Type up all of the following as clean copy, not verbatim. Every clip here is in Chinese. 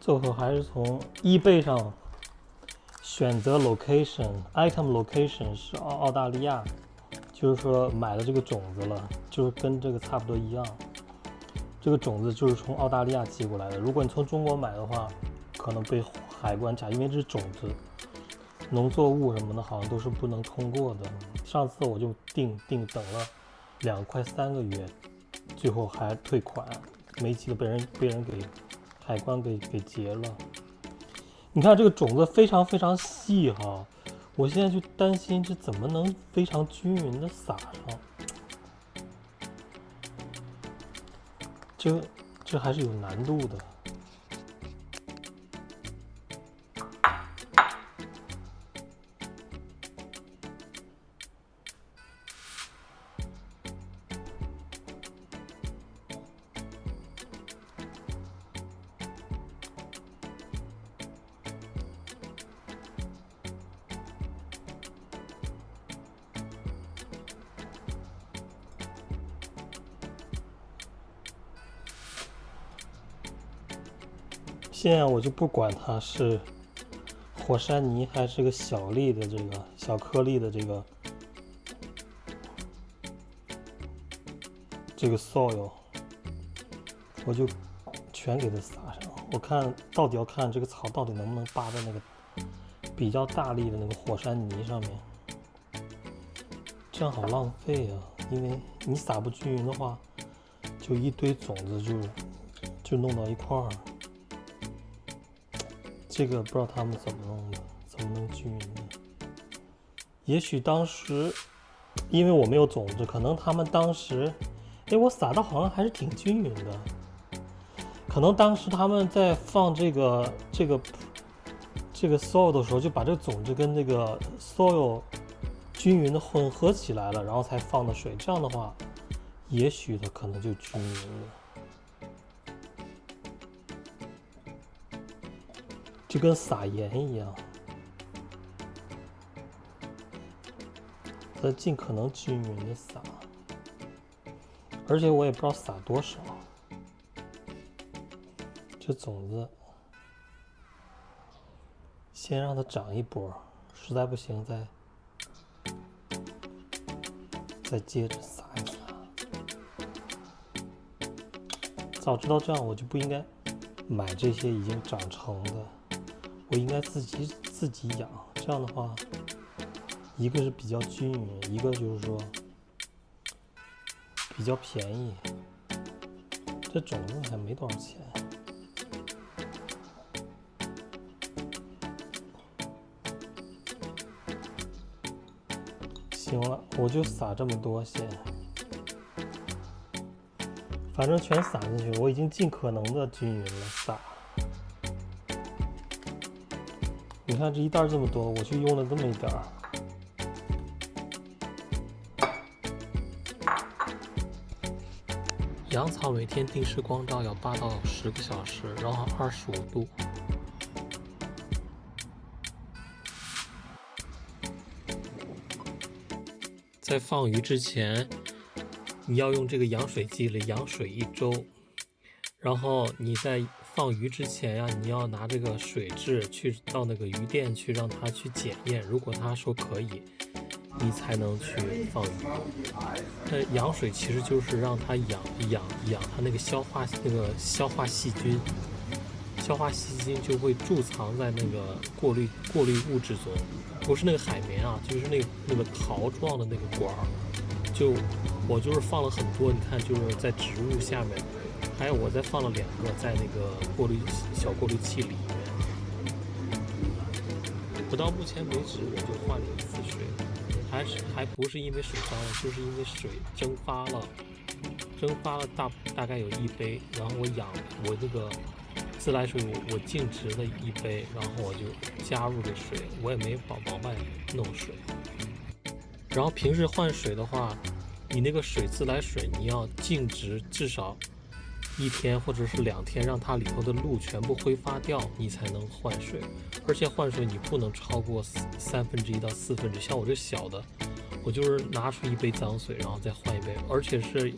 最后还是从 eBay 上选择 item location 是澳大利亚，就是说买了这个种子了，就是跟这个差不多一样。这个种子就是从澳大利亚寄过来的，如果你从中国买的话，可能被海关查，因为这是种子，农作物什么的好像都是不能通过的。上次我就等了快3个月，最后还退款，没寄的被人给海关给截了。你看这个种子非常非常细哈，我现在就担心这怎么能非常均匀的撒上。这还是有难度的。现在我就不管它是火山泥还是个小粒的这个小颗粒的这个 soil， 我就全给它撒上。我看到底要看这个草到底能不能扒在那个比较大粒的那个火山泥上面，这样好浪费啊！因为你撒不均匀的话，就一堆种子就弄到一块儿。这个不知道他们怎么弄的，怎么能均匀的？也许当时因为我没有种子，可能他们当时，我撒的好像还是挺均匀的。可能当时他们在放这个 soil 的时候，就把这个种子跟那个 soil 均匀的混合起来了，然后才放的水。这样的话，也许它可能就均匀了。就跟撒盐一样，它尽可能均匀的撒，而且我也不知道撒多少。这种子先让它长一波，实在不行再接着撒一撒。早知道这样，我就不应该买这些已经长成的。我应该自己养，这样的话，一个是比较均匀，一个就是说比较便宜。这种子还没多少钱。行了，我就撒这么多先，反正全撒进去，我已经尽可能的均匀了撒。你看这一袋这么多，我就用了这么一点儿。养草每天定时光照要8到10个小时，然后25度。在放鱼之前，你要用这个养水机里养水1周，然后你在放鱼之前呀，你要拿这个水质去到那个鱼店去让它去检验，如果他说可以，你才能去放鱼。养水其实就是让它养它那个消化细菌，消化细菌就会贮藏在那个过滤物质中，不是那个海绵啊，就是那个桃状的那个管儿。我就是放了很多，你看就是在植物下面。还有我再放了2个在那个小过滤器里面。我到目前为止我就换了1次水，还不是因为水脏了，就是因为水蒸发了大概有1杯，然后我那个自来水我静置了1杯，然后我就加入这水，我也没往外弄水。然后平时换水的话，你那个自来水你要静置至少1天或者是2天，让它里头的氯全部挥发掉，你才能换水。而且换水你不能超过1/3到1/4，像我这小的，我就是拿出1杯脏水，然后再换1杯，而且是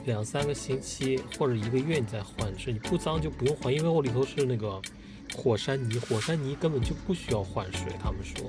2-3个星期或者1个月你再换是你不脏就不用换，因为我里头是那个火山泥根本就不需要换水，他们说。